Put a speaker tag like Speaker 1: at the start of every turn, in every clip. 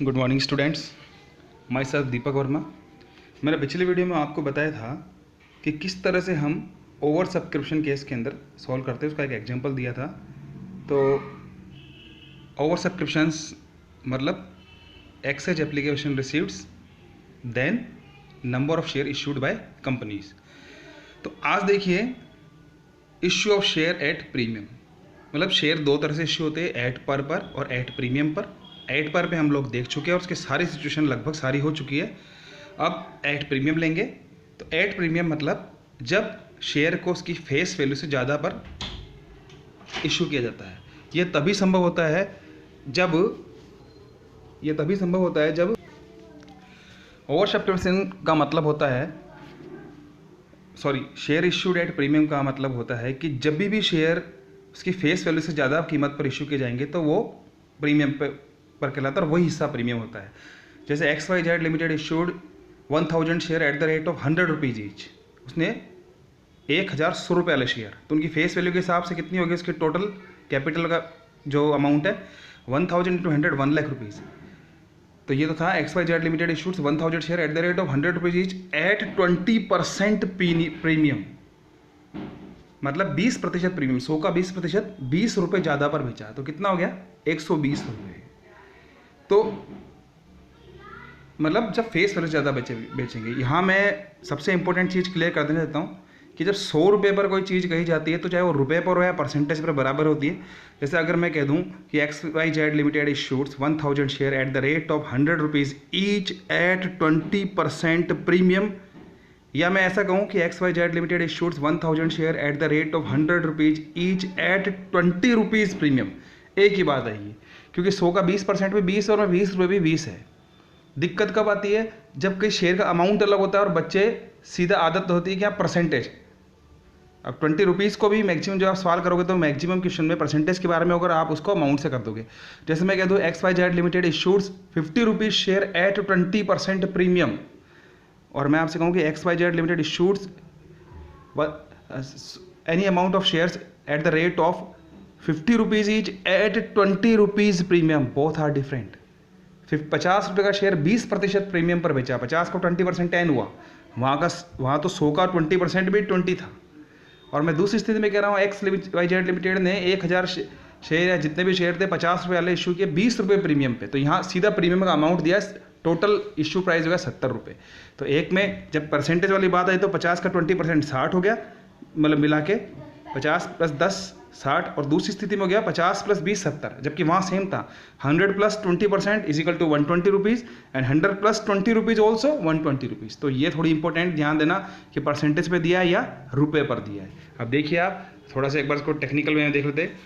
Speaker 1: Good morning students, myself Deepak Verma. मैंने पिछले video में आपको बताया था कि किस तरह से हम ओवर सब्सक्रिप्शन केस के अंदर सॉल्व करते हैं, उसका एक एग्जांपल दिया था। तो ओवर सब्सक्रिप्शंस मतलब excess application receiveds than number of share issued by companies. तो आज देखिए issue of share at premium, मतलब शेयर दो तरह से इश्यू होते हैं, एट पर और एट प्रीमियम पर। एट पर पे हम लोग देख चुके हैं और उसकी सारी सिचुएशन लगभग सारी हो चुकी है। अब एट प्रीमियम लेंगे। तो एट प्रीमियम मतलब जब शेयर को उसकी फेस वैल्यू से ज़्यादा पर इशू किया जाता है। यह तभी संभव होता है जब ओवर सब्सक्रिप्शन का मतलब होता है, शेयर इश्यूड एट प्रीमियम का मतलब होता है कि जब भी शेयर उसकी फेस वैल्यू से ज़्यादा कीमत पर इशू किए जाएंगे तो वो प्रीमियम पर कहलाता है और वही हिस्सा प्रीमियम होता है। जैसे XYZ limited issued 1000 share at the rate of 100 rupees each. उसने 1100 रुपये वाले शेयर, तो उनकी फेस वैल्यू के हिसाब से कितनी होगी, उसके टोटल कैपिटल का जो अमाउंट है 1000 इंटू 100 1 लाख रुपीज़। तो ये तो था XYZ limited issued 1000 share at the rate of 100 rupees each at 20% premium, मतलब 20% प्रीमियम। 100 का 20%, 20 रुपये ज़्यादा पर बेचा तो कितना हो गया, 120 रुपये। तो मतलब जब फेस वैल्यू ज़्यादा बेचेंगे। यहाँ मैं सबसे इंपॉर्टेंट चीज़ क्लियर कर देना चाहता हूँ कि जब 100 रुपये पर कोई चीज़ कही जाती है तो चाहे वो रुपये पर हो या परसेंटेज पर बराबर होती है। जैसे अगर मैं कह दूँ कि XYZ limited issueds 1000 share at the rate of 100 rupees each at 20% premium, या मैं ऐसा कहूँ कि XYZ limited issueds 1000 share at the rate of 100 rupees each at 20 rupees premium, एक ही बात आएगी क्योंकि 100 का 20% भी 20 और 20 रुपये भी 20 है। दिक्कत कब आती है, जब कई शेयर का अमाउंट अलग होता है और बच्चे सीधा आदत होती है कि आप परसेंटेज। अब 20 रुपीज़ को भी मैक्सिमम जब आप सवाल करोगे तो मैक्सिमम क्वेश्चन में परसेंटेज के बारे में होगा, आप उसको अमाउंट से कर दोगे। जैसे मैं कह दूँ XYZ limited issueds 50 rupees share at 20% premium, और मैं आपसे कहूँ कि XYZ limited issueds any amount of shares at the rate of 50 rupees each at 20 rupees premium, both are different. 50 रुपये का शेयर 20% प्रीमियम पर बेचा, 50 को 20% 10 हुआ, वहाँ तो 100 का 20% भी 20 था। और मैं दूसरी स्थिति में कह रहा हूँ XYZ लिमिटेड ने 1000 शेयर या जितने भी शेयर थे 50 रुपये वाले इशू किए 20 रुपये प्रीमियम पे, तो यहाँ सीधा प्रीमियम का अमाउंट दिया, टोटल इशू प्राइस हो गया 70 रुपये। तो एक में जब परसेंटेज वाली बात आई तो 50 का 20% 60 हो गया, मतलब मिला के 50 + 10 60, और दूसरी स्थिति में हो गया 50 + 20 70, जबकि वहाँ सेम था 100 + 20% is equal to 120 rupees and 100 + 20 rupees also 120 rupees. तो ये थोड़ी इंपॉर्टेंट ध्यान देना कि परसेंटेज पे दिया है या रुपये पर दिया है। अब देखिए आप थोड़ा सा एक बार इसको टेक्निकल में देख लेते हैं।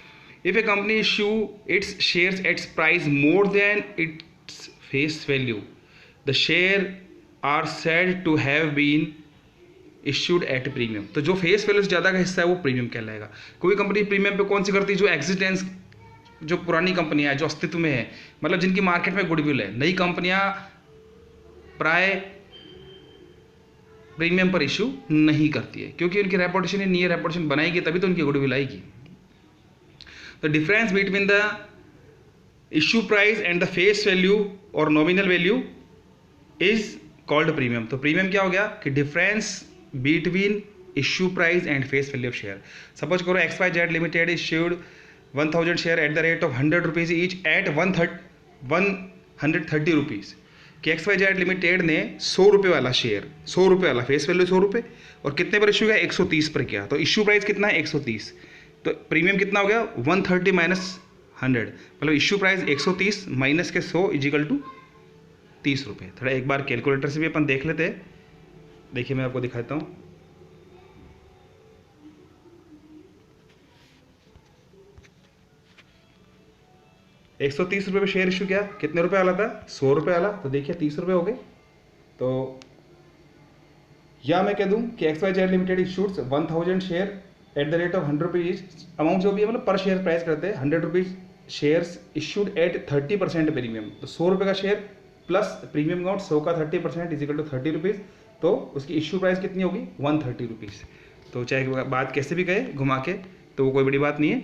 Speaker 1: If a company issue its shares ats price more than its face value, the share are said to have been issued at premium. तो जो फेस वैल्यू से ज़्यादा का हिस्सा है वो प्रीमियम कहलाएगा। कोई कंपनी प्रीमियम पे कौन सी करती है, जो एग्जिस्टेंस, जो पुरानी कंपनियां हैं जो अस्तित्व में है, मतलब जिनकी मार्केट में गुडविल है। नई कंपनियां प्राय प्रीमियम पर इशू नहीं करती है क्योंकि उनकी रेपुटेशन ही नहीं है, रेपुटेशन बनाएगी तभी तो उनकी गुडविल आएगी। The difference between the issue price and the face value और nominal value is called premium. तो प्रीमियम क्या हो गया कि difference between issue price and face value of share. Suppose करो XYZ limited issued 1000 share at the rate of 100 rupees each at 130 rupees, कि XYZ limited ने 100 रुपये वाला शेयर, 100 रुपये वाला फेस वैल्यू 100 रुपये, और कितने पर इशू किया, 130 पर किया। तो इशू प्राइस कितना है, 130। तो प्रीमियम कितना हो गया, 130 माइनस 100, मतलब इशू प्राइस 130 माइनस के 100 इजिकल टू 30 रुपये। थोड़ा एक बार कैलकुलेटर से भी अपन देख लेते हैं। देखिए मैं आपको दिखाता हूँ। ₹130 पे शेयर इशू किया, कितने रुपए वाला था, 100 रुपये वाला, तो देखिए 30 रुपये हो गए। तो या मैं कह दूं कि XYZ limited issueds 1000 share at the rate of 100 rupees, amount जो भी है मतलब पर शेयर प्राइस करते हैं 100 rupees, shares issued at 30% premium. तो 100 रुपये का शेयर प्लस प्रीमियम अमाउंट 100 का 30% इजिकल टू 30 रुपीज़, तो उसकी इश्यू प्राइस कितनी होगी, 130 रुपीज़। तो चाहे बात कैसे भी कहे घुमा के, तो वो कोई बड़ी बात नहीं है।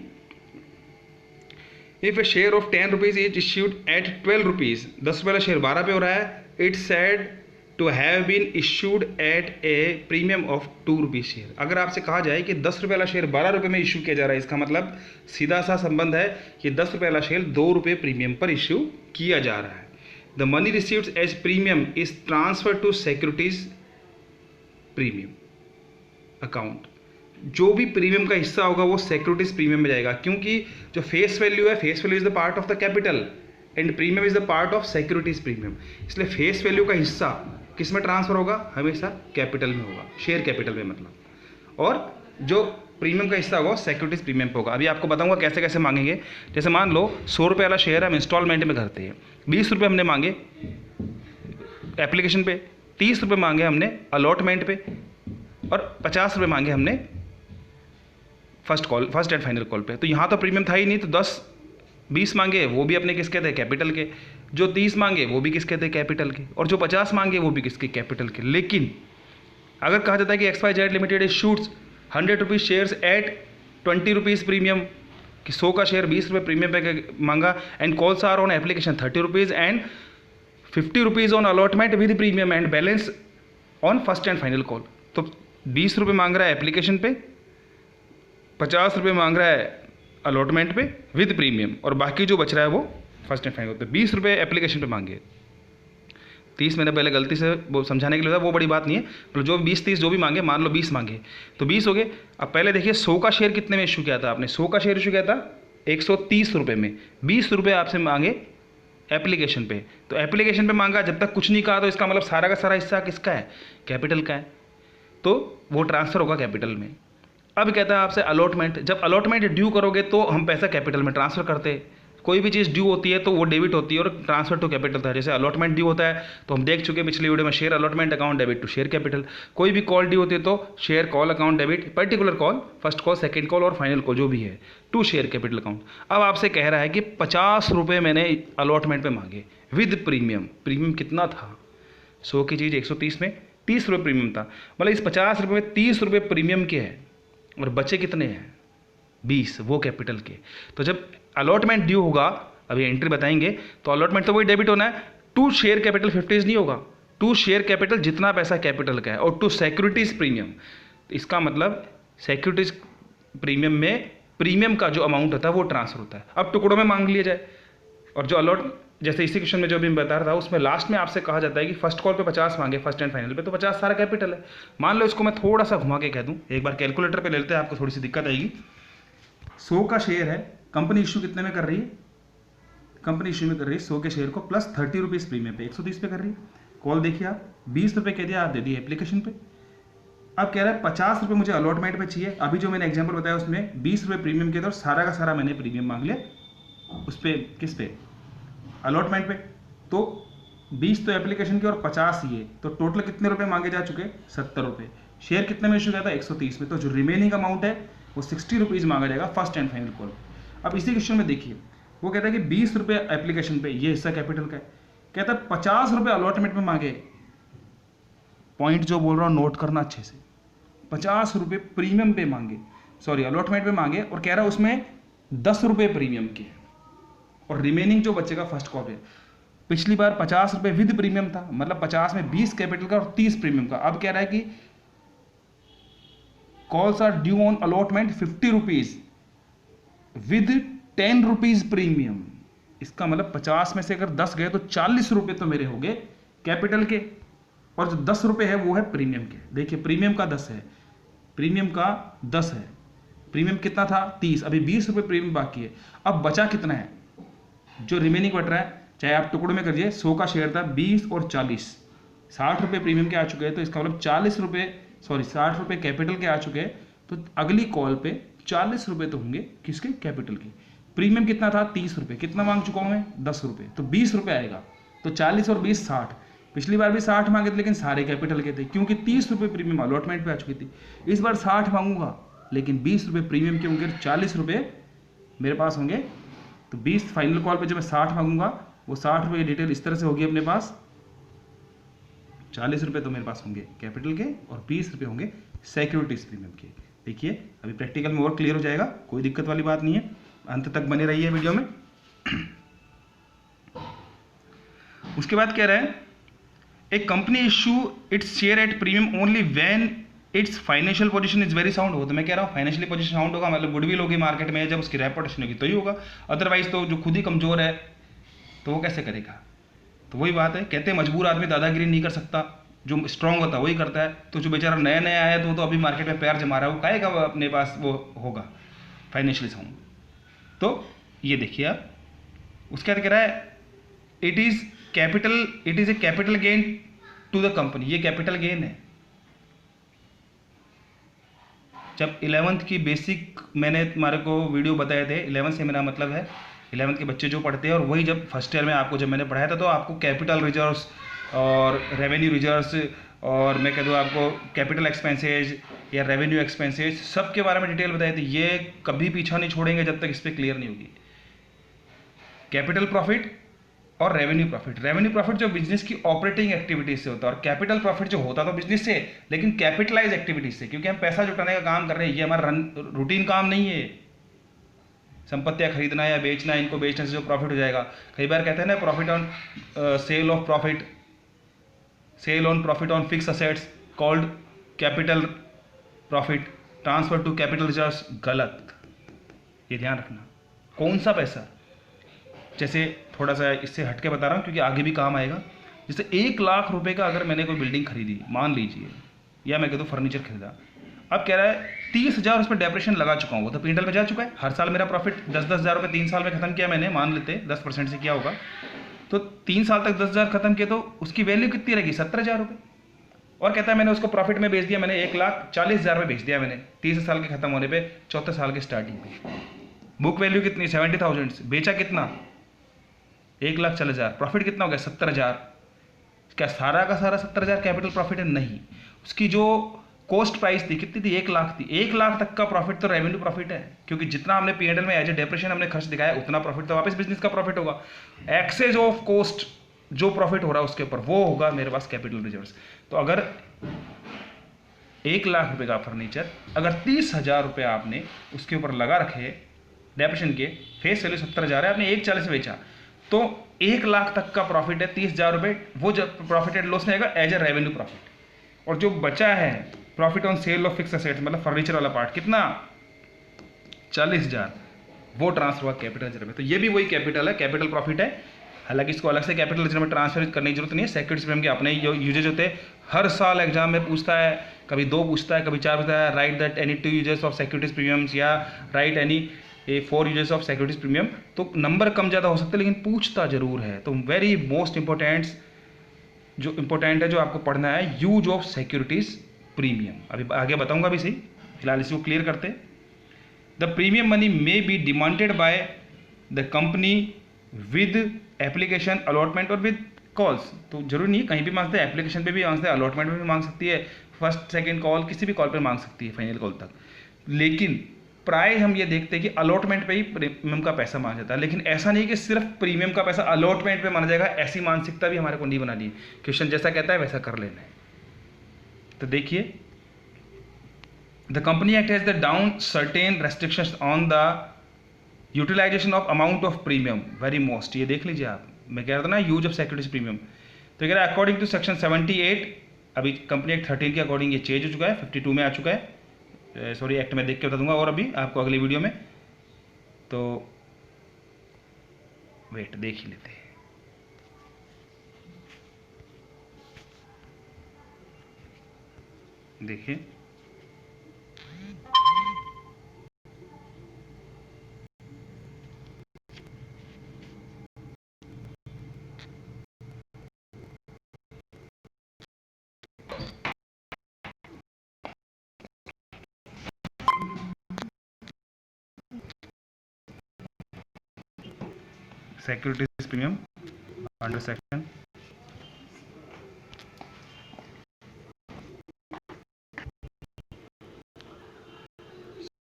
Speaker 1: If a share of 10 rupees is issued at 12 rupees, 10 रुपये वाला शेयर 12 पे हो रहा है, it's said to have been issued at a premium of 2 rupees share. अगर आपसे कहा जाए कि 10 रुपये वाला शेयर 12 रुपये में इश्यू किया जा रहा है, इसका मतलब सीधा सा संबंध है कि 10 रुपये वाला शेयर 2 रुपये प्रीमियम पर इश्यू किया जा रहा है। The money received as premium is transfer to securities premium account. जो भी प्रीमियम का हिस्सा होगा वो सिक्योरिटीज प्रीमियम में जाएगा, क्योंकि जो फेस वैल्यू है, face value is the part of the capital and premium is the part of securities premium. इसलिए फेस वैल्यू का हिस्सा किस में ट्रांसफर होगा? हमेशा कैपिटल में होगा, शेयर कैपिटल में मतलब। और जो प्रीमियम का हिस्सा होगा सिक्योरिटीज प्रीमियम पे होगा। अभी आपको बताऊंगा कैसे कैसे मांगेंगे। जैसे मान लो 100 रुपये वाला शेयर हम इंस्टॉलमेंट में करते हैं, 20 रुपये हमने मांगे एप्लीकेशन पे, 30 रुपये मांगे हमने अलॉटमेंट पे, और 50 रुपये मांगे हमने फर्स्ट एंड फाइनल कॉल पे। तो यहाँ तो प्रीमियम था ही नहीं, तो 10-20 मांगे वो भी अपने किसके थे? कैपिटल के। जो 30 मांगे वो भी किसके थे? कैपिटल के। और जो 50 मांगे वो भी किसके? कैपिटल के। लेकिन अगर कहा जाता है कि XYZ limited issueds 100 rupees shares at 20 rupees premium, कि 100 का शेयर 20 रुपये प्रीमियम पे मांगा, and calls are on application 30 rupees and 50 rupees on allotment with premium and balance on first and final call. तो 20 रुपये मांग रहा है एप्लीकेशन पे, 50 रुपये मांग रहा है अलॉटमेंट पे विद प्रीमियम, और बाकी जो बच रहा है वो फर्स्ट एंड फाइनल पे। 20 रुपये एप्लीकेशन पे मांगे, 30 मैंने पहले गलती से वो समझाने के लिए था, वो बड़ी बात नहीं है। मतलब जो 20-30 जो भी मांगे, मान लो 20 मांगे तो 20 हो गए। अब पहले देखिए 100 का शेयर कितने में इशू किया था आपने? 100 का शेयर इशू किया था 130 रुपये में, 20 रुपये आपसे मांगे एप्लीकेशन पे। तो एप्लीकेशन पे मांगा, जब तक कुछ नहीं कहा तो इसका मतलब सारा का सारा हिस्सा किसका है? कैपिटल का है, तो वो ट्रांसफ़र होगा कैपिटल में। अब कहता है आपसे अलॉटमेंट, जब अलॉटमेंट ड्यू करोगे तो हम पैसा कैपिटल में ट्रांसफ़र करते हैं। कोई भी चीज़ ड्यू होती है तो वो डेबिट होती है और ट्रांसफर टू कैपिटल था। जैसे अलॉटमेंट ड्यू होता है तो हम देख चुके हैं पिछली वीडियो में, share allotment account debit to share capital. कोई भी कॉल ड्यू होती है तो share call account debit, particular call, first call, second call और फाइनल कॉल जो भी है, टू शेयर कैपिटल अकाउंट। अब आपसे कह रहा है कि 50 रुपये मैंने अलॉटमेंट पे मांगे विद प्रीमियम। प्रीमियम कितना था? 100 की चीज़ 130 में 30 रुपये प्रीमियम था, मतलब इस 50 रुपये में 30 रुपये प्रीमियम के हैं और बचे कितने हैं? 20, वो कैपिटल के। तो जब अलॉटमेंट ड्यू होगा, अभी एंट्री बताएंगे, तो अलॉटमेंट तो वही डेबिट होना है। टू शेयर कैपिटल 50 नहीं होगा, टू शेयर कैपिटल जितना पैसा कैपिटल का है, और टू सिक्योरिटीज प्रीमियम। इसका मतलब सिक्योरिटीज प्रीमियम में प्रीमियम का जो अमाउंट होता है वो ट्रांसफर होता है। अब टुकड़ों में मांग लिया जाए, और जो अलॉट, जैसे इसी क्वेश्चन में जो भी मैं बता रहा था, उसमें लास्ट में आपसे कहा जाता है कि फर्स्ट कॉल पे 50 मांगे, फर्स्ट एंड फाइनल पे, तो 50 सारा कैपिटल है। मान लो इसको मैं थोड़ा सा घुमा के कह दूं, एक बार कैलकुलेटर पे ले लेते हैं, आपको थोड़ी सी दिक्कत आएगी। 100 का शेयर है, कंपनी इश्यू कितने में कर रही है? कंपनी इश्यू में कर रही है 100 के शेयर को प्लस 30 रुपीज़ प्रीमियम पे, 130 पे कर रही है। कॉल देखिए आप, 20 रुपये कह दिया, आप दे दिए एप्लीकेशन पे। अब कह रहा है 50 रुपये मुझे अलॉटमेंट पे चाहिए। अभी जो मैंने एग्जाम्पल बताया उसमें 20 रुपये प्रीमियम के, तो सारा का सारा मैंने प्रीमियम मांग लिया उस पर, किस पे? अलॉटमेंट पे। तो 20 तो एप्लीकेशन के और 50 ये, तो टोटल कितने रुपए मांगे जा चुके? 70 रुपये। शेयर कितने में इशू किया था? 130 में। तो जो रिमेनिंग अमाउंट है वो 60 रुपीज़ मांगा जाएगा फर्स्ट एंड फाइनल कॉल। अब इसी क्वेश्चन में देखिए, वो कहता है कि 20 रुपये एप्लीकेशन पे, ये हिस्सा कैपिटल का है। कहता है 50 रुपये अलॉटमेंट में मांगे। पॉइंट जो बोल रहा हूँ नोट करना अच्छे से, 50 रुपये प्रीमियम पे मांगे, सॉरी अलॉटमेंट पे मांगे, और कह रहा है उसमें 10 रुपये प्रीमियम के, और रिमेनिंग जो बचेगा फर्स्ट कॉल पे। पिछली बार 50 रुपये विद प्रीमियम था, मतलब 50 में 20 कैपिटल का और 30 प्रीमियम का। अब कह रहा है कि calls are due on allotment 50 rupees with 10 rupees premium. इसका मतलब 50 में से अगर 10 गए तो 40 रुपये तो मेरे हो गए कैपिटल के, और जो 10 रुपये है वो है प्रीमियम के। देखिए प्रीमियम का 10 है, प्रीमियम का 10 है। प्रीमियम कितना था? 30। अभी 20 रुपये प्रीमियम बाकी है। अब बचा कितना है? जो रिमेनिंग बच रहा है, चाहे आप टुकड़ों में करिए, 100 का शेयर था, 20 और 40, 60 रुपये प्रीमियम के आ चुके हैं। तो इसका मतलब 40 रुपये, सॉरी 60 रुपये कैपिटल के आ चुके हैं। तो अगली कॉल पे 40 रुपये तो होंगे किसके? कैपिटल के। प्रीमियम कितना था? 30 रुपये। कितना मांग चुका हूँ मैं? 10 रुपये। तो 20 रुपये आएगा। तो 40 और 20 60। पिछली बार भी 60 मांगे थे लेकिन सारे कैपिटल के थे, क्योंकि 30 रुपये प्रीमियम अलॉटमेंट पे आ चुकी थी। इस बार 60 मांगूंगा लेकिन 20 रुपये प्रीमियम के होंगे, 40 रुपये मेरे पास होंगे। तो 20 फाइनल कॉल पे जब मैं 60 मांगूंगा, वो 60 रुपये की डिटेल इस तरह से होगी अपने पास। 40 रुपये तो मेरे पास होंगे कैपिटल के और 20 रुपये होंगे सिक्योरिटीज प्रीमियम के। देखिए अभी प्रैक्टिकल में और क्लियर हो जाएगा, कोई दिक्कत वाली बात नहीं है। अंत तक बने रहिए वीडियो में। उसके बाद कह रहा है a company issue its share at premium only when its financial position is very sound हो, तो मैं कह रहा हूँ फाइनेंशियली पोजीशन साउंड होगा मतलब गुडविल होगी मार्केट में, जब उसकी रेपुटेशन होगी तो ही होगा, अदरवाइज तो जो खुद ही कमजोर है तो वो कैसे करेगा। तो वही बात है, कहते हैं मजबूर आदमी दादागिरी नहीं कर सकता, जो स्ट्रांग होता है वही करता है। तो जो बेचारा नया नया आया तो वो तो अभी मार्केट में पैर जमा रहा है, वो काहेगा वो अपने पास वो होगा फाइनेंशियली साउंड। तो ये देखिए आप, उसके बाद कह रहा है it is a capital gain to the company, ये कैपिटल गेन है। जब 11th की बेसिक मैंने तुम्हारे को वीडियो बताए थे, 11th से मेरा मतलब है 11th के बच्चे जो पढ़ते हैं, और वही जब फर्स्ट ईयर में आपको जब मैंने पढ़ाया था तो आपको कैपिटल रिजर्व्स और रेवेन्यू रिजर्व्स और मैं कह दूँ आपको कैपिटल एक्सपेंसेज या रेवेन्यू एक्सपेंसेज सब के बारे में डिटेल बताए थे। ये कभी पीछा नहीं छोड़ेंगे जब तक इस पर क्लियर नहीं होगी। कैपिटल प्रॉफिट और रेवेन्यू प्रॉफिट, रेवेन्यू प्रॉफिट जो बिजनेस की ऑपरेटिंग एक्टिविटीज से होता है, और कैपिटल प्रॉफिट जो होता तो बिजनेस से लेकिन कैपिटलाइज एक्टिविटीज से, क्योंकि हम पैसा जुटाने का काम कर रहे हैं, ये हमारा रूटीन काम नहीं है। संपत्तियां खरीदना या बेचना, इनको बेचने से जो प्रॉफिट हो जाएगा, कई बार कहते हैं ना profit on sale of profit, sale on profit on fix assets called capital profit, transfer to capital reserves, गलत। ये ध्यान रखना कौन सा पैसा, जैसे थोड़ा सा इससे हटके बता रहा हूँ क्योंकि आगे भी काम आएगा। जैसे 1 लाख रुपए का अगर मैंने कोई बिल्डिंग खरीदी मान लीजिए, या मैं कह दूँ फर्नीचर खरीदा, अब कह रहा है 30,000 उसमें डेप्रेशन लगा चुका हूँ, वो तो पीएनएल में जा चुका है। हर साल मेरा प्रॉफिट 10-10 हज़ार रुपये 3 साल में खत्म किया मैंने, मान लेते 10% से किया होगा, तो 3 साल तक 10,000 खत्म किया तो उसकी वैल्यू कितनी रहेगी, 17,000 रुपये। और कहता है मैंने उसको प्रॉफिट में बेच दिया, मैंने 1,40,000 में बेच दिया मैंने 30 साल के खत्म होने पे, 4 साल के स्टार्टिंग पे। बुक वैल्यू कितनी, 70,000, बेचा कितना, 1,40,000, प्रॉफिट कितना हो गया, 70,000। क्या सारा का सारा 70,000 कैपिटल प्रॉफिट है, नहीं। उसकी जो कॉस्ट प्राइस थी कितनी थी, 1 लाख थी। 1 लाख तक का प्रॉफिट तो रेवेन्यू प्रॉफिट है, क्योंकि जितना हमने पीएनएल में एज ए डेप्रेशन हमने खर्च दिखाया उतना प्रॉफिट तो वापस बिजनेस का प्रॉफिट होगा। एक्सेस ऑफ कॉस्ट जो प्रॉफिट हो रहा है उसके ऊपर वो होगा मेरे पास कैपिटल रिजर्व्स। तो अगर 1 लाख रुपए का फर्नीचर, अगर 30,000 रुपये आपने उसके ऊपर लगा रखे डेप्रेशन के, फेस वैल्यू 70,000 है, आपने 1,40 बेचा, तो 1 लाख तक का प्रॉफिट है, 30,000 रुपये वो जब प्रॉफिट एंड लॉस में आएगा एज ए रेवेन्यू प्रॉफिट। और जो बचा है profit on sale of fix assets मतलब फर्नीचर वाला पार्ट, कितना, 40,000, वो ट्रांसफर हुआ कैपिटल रिजर्व में। तो ये भी वही कैपिटल है, कैपिटल प्रॉफिट है। हालांकि इसको अलग से कैपिटल रिजर्व में ट्रांसफर करने की जरूरत नहीं है, सिक्योरिटीज प्रीमियम के अपने यूजेज होते हैं। हर साल एग्जाम में पूछता है, कभी 2 पूछता है, कभी 4 पूछता है, right that any 2 uses of securities premiums या right any 4 uses of securities premium. तो नंबर कम ज़्यादा हो सकता है लेकिन पूछता जरूर है। तो वेरी मोस्ट इंपॉर्टेंट जो इंपॉर्टेंट है जो आपको पढ़ना है, यूज ऑफ सिक्योरिटीज प्रीमियम। अभी आगे बताऊंगा अभी सही, फिलहाल इसको क्लियर करते। The premium money may be demanded by the company with application allotment और विद कॉल्स। तो जरूरी नहीं कहीं भी मांगते हैं, एप्लीकेशन पे भी मांगते हैं, अलॉटमेंट में भी मांग सकती है, फर्स्ट सेकंड कॉल किसी भी कॉल पे मांग सकती है, फाइनल कॉल तक। लेकिन प्राय हम ये देखते हैं कि अलॉटमेंट पे ही प्रीमियम का पैसा मांगा जाता है। लेकिन ऐसा नहीं कि सिर्फ प्रीमियम का पैसा अलॉटमेंट पे माना जाएगा, ऐसी मानसिकता भी हमारे को नहीं बनानी है। क्वेश्चन जैसा कहता है वैसा कर लेना है। तो देखिए, the company act has the down certain restrictions on the utilization of amount of premium, very most, ये देख लीजिए आप, मैं कह रहा था ना यूज ऑफ सिक्योरिटीज प्रीमियम। तो कह रहा है अकॉर्डिंग टू सेक्शन 78, अभी कंपनी एक्ट 13 के अकॉर्डिंग ये चेंज हो चुका है, 52 में आ चुका है, सॉरी एक्ट में देख के बता दूंगा और अभी आपको अगली वीडियो में। तो वेट देख ही लेते हैं। देखिए, securities premium under section,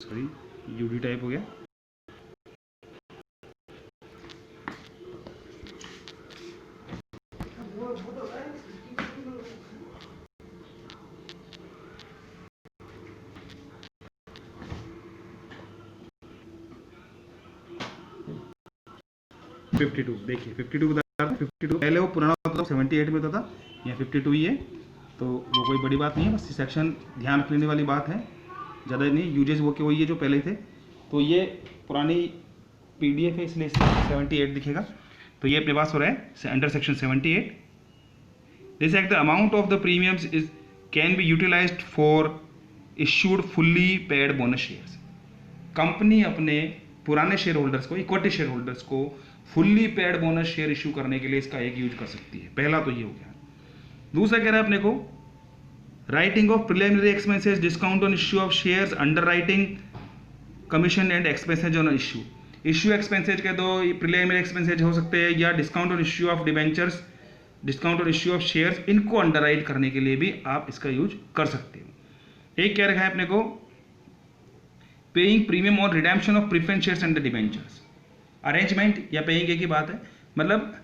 Speaker 1: sorry UD type हो गया, 52 देखिए 52 बता रहा, 52 पहले वो पुराना होता था 78 में होता था, या 52 ही है, तो वो कोई बड़ी बात नहीं है, बस सेक्शन ध्यान रखने वाली बात है, ज़्यादा नहीं, यूजेस वो के वही है जो पहले थे। तो ये पुरानी PDF है इसलिए 78 दिखेगा। तो ये अपने पास हो रहा है under section 78, this act the amount of the premiums is can be utilized for issued fully paid bonus shares. Company अपने पुराने शेयर होल्डर्स को, इक्विटी शेयर होल्डर्स को fully paid bonus share issue करने के लिए इसका एक यूज कर सकती है। पहला तो ये हो गया। दूसरा कह रहा है अपने को writing of preliminary expenses, discount on issue of shares, under writing commission and expenses on issue. Issue expenses के दो प्रिलिमिनरी एक्सपेंसेज हो सकते हैं, या discount on issue of debentures, discount on issue of shares, इनको अंडर राइट करने के लिए भी आप इसका यूज कर सकते हो। एक क्या रखा है अपने को पेइंग प्रीमियम और redemption of preference shares and debentures. Arrangement या पेइंग एक ही बात है, मतलब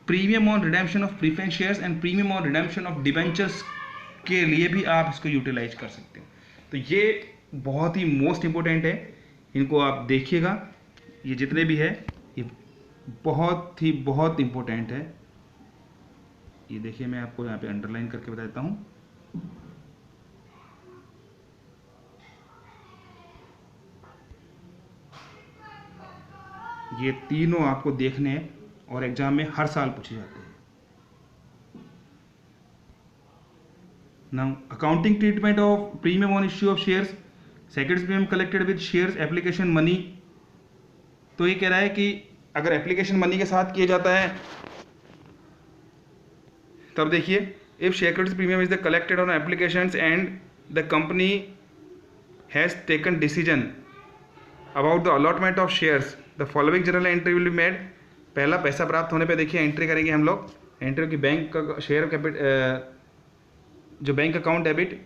Speaker 1: premium on redemption of preference shares and premium on redemption of debentures के लिए भी आप इसको यूटिलाइज कर सकते हो। तो ये बहुत ही मोस्ट इंपॉर्टेंट है, इनको आप देखिएगा, ये जितने भी है ये बहुत इंपॉर्टेंट है। ये देखिए मैं आपको यहाँ पे अंडरलाइन करके बता देता हूँ। ये तीनों आपको देखने हैं और एग्जाम में हर साल पूछे जाते हैं। Now accounting treatment of premium on issue of shares, second premium collected with shares application money. तो ये कह रहा है कि अगर एप्लीकेशन मनी के साथ किया जाता है तब देखिए if shares premium is the collected on applications and the company has taken decision about the allotment of shares, the following general entry will be made. पहला पैसा प्राप्त होने पे देखिए एंट्री करेंगे हम लोग, एंट्री की बैंक का शेयर कैपिटल, जो bank account debit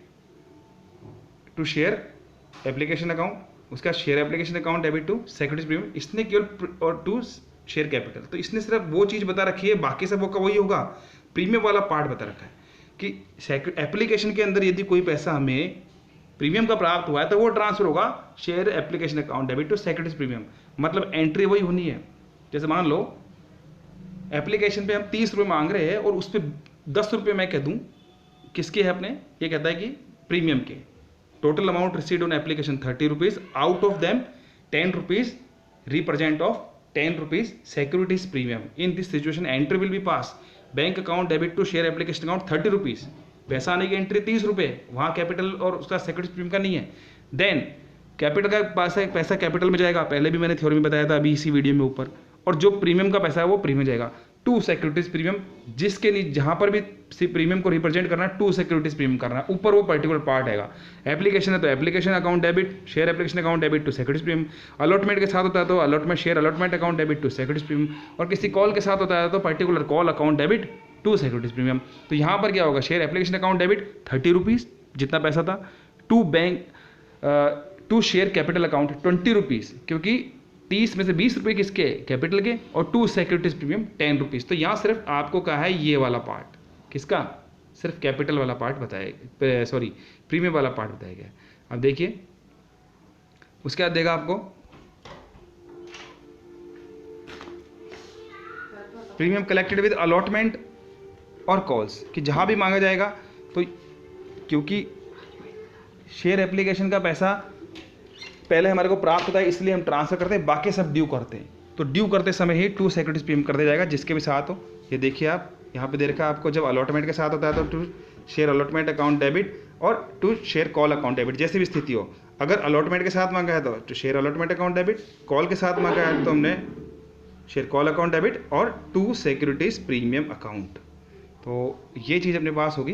Speaker 1: to share application account, उसका share application account debit to securities premium. इसने केवल और टू शेयर कैपिटल, तो इसने सिर्फ वो चीज़ बता रखी है, बाकी सब वो वही होगा। प्रीमियम वाला पार्ट बता रखा है कि एप्लीकेशन के अंदर यदि कोई पैसा हमें प्रीमियम का प्राप्त हुआ है तो वो ट्रांसफर होगा share application account debit to securities premium. मतलब एंट्री वही होनी है। जैसे मान लो एप्लीकेशन पे हम 30 रुपये मांग रहे हैं और उस पर 10 रुपये मैं कह दूँ किसके है अपने, ये कहता है कि प्रीमियम के। Total amount received on application 30 rupees, out of them 10 rupees represent of 10 rupees securities premium. In this situation entry will be pass bank account debit to share application account 30 rupees. पैसा आने की entry 30 रुपये, वहाँ capital और उसका securities premium का नहीं है। देन कैपिटल का पैसा कैपिटल में जाएगा, पहले भी मैंने थ्योरी में बताया था अभी इसी वीडियो में ऊपर, और जो प्रीमियम का पैसा है वो प्रीमियम जाएगा टू सिक्योरिटीज प्रीमियम, जिसके जहाँ पर भी प्रीमियम को रिप्रेजेंट करना है टू सिक्योरिटीज प्रीमियम करना है, ऊपर वो पर्टिकुलर पार्ट आएगा। एप्लीकेशन है तो application account debit, share application account debit to securities premium. Allotment के साथ होता है तो allotment share allotment account debit to securities premium, और किसी कॉल के साथ होता है तो particular call account debit to securities premium. तो यहाँ पर क्या होगा, share application account debit 30 rupees जितना पैसा था, to bank to share capital account 20 rupees, क्योंकि 30 में से 20 रुपये किसके, कैपिटल के, और टू सिक्योरिटीज प्रीमियम 10 रुपीज़। तो यहाँ सिर्फ आपको कहा है ये वाला पार्ट किसका, सिर्फ कैपिटल वाला पार्ट बताया, सॉरी प्रीमियम वाला पार्ट बताया गया। अब देखिए उसके बाद देगा आपको प्रीमियम कलेक्टेड विद अलॉटमेंट और कॉल्स, कि जहाँ भी मांगा जाएगा तो क्योंकि शेयर एप्लीकेशन का पैसा पहले हमारे को प्राप्त होता है इसलिए हम ट्रांसफर करते हैं, बाकी सब ड्यू करते हैं, तो ड्यू करते समय ही टू सिक्योरिटीज प्रीमियम कर दिया जाएगा जिसके भी साथ हो। ये देखिए आप यहाँ पे दे रखा है आपको, जब अलॉटमेंट के साथ होता है तो to share allotment account debit और to share call account debit, जैसी भी स्थिति हो। अगर अलॉटमेंट के साथ मांगा है तो share allotment account debit, call के साथ मांगा है तो हमने शेयर कॉल अकाउंट डेबिट और टू सिक्योरिटीज प्रीमियम अकाउंट। तो ये चीज़ अपने पास होगी।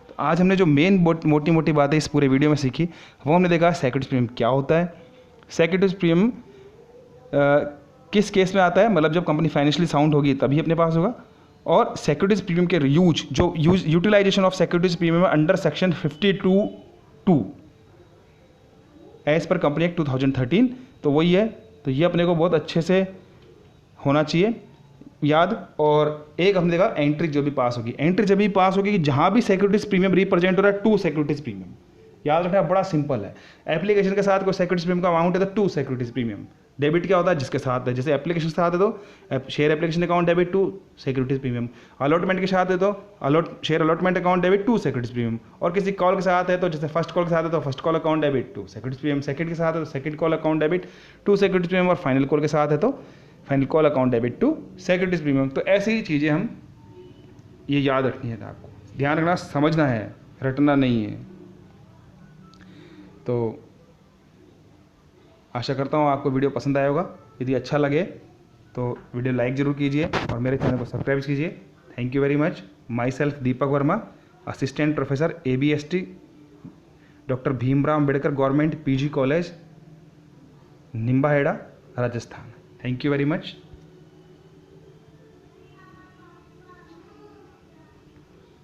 Speaker 1: तो आज हमने जो मेन मोटी मोटी बातें इस पूरे वीडियो में सीखी वो हमने देखा सिक्योरिटीज प्रीमियम क्या होता है, सिक्योरिटीज प्रीमियम किस केस में आता है, मतलब जब कंपनी फाइनेंशियली साउंड होगी तभी अपने पास होगा, और सिक्योरिटीज प्रीमियम के utilization of securities premium under section 52(2) as per company act 2013। तो वही है, तो ये अपने को बहुत अच्छे से होना चाहिए याद। और एक हमने देखा एंट्री जो भी पास होगी, एंट्री जब भी पास होगी कि जहाँ भी सिक्योरिटीज प्रीमियम रिप्रेजेंट हो रहा है टू सिक्योरिटीज प्रीमियम, याद रखना बड़ा सिंपल है। एप्लीकेशन के साथ कोई सिक्योरिटीज प्रीमियम का अमाउंट है तो टू सिक्योरिटीज प्रीमियम, डेबिट क्या होता है, जिसके साथ है, जैसे एप्लीकेशन के साथ है तो share application account debit to securities premium, allotment के साथ है तो share allotment account debit to securities premium, और किसी कॉल के साथ है तो जैसे फर्स्ट कॉल के साथ है तो first call account debit to securities premium, second के साथ है तो second call account debit to securities premium, और फाइनल कॉल के साथ है तो final call account debit to securities premium. तो ऐसी चीज़ें हम ये याद रखनी है, आपको ध्यान रखना, समझना है, रटना नहीं है। तो आशा करता हूँ आपको वीडियो पसंद आया होगा। यदि अच्छा लगे तो वीडियो लाइक ज़रूर कीजिए और मेरे चैनल को सब्सक्राइब कीजिए। Thank you very much. My self Deepak Verma, assistant professor ABST, doctor Bhimrao Ambedkar government PG college, Nimbahera, Rajasthan. Thank you very much.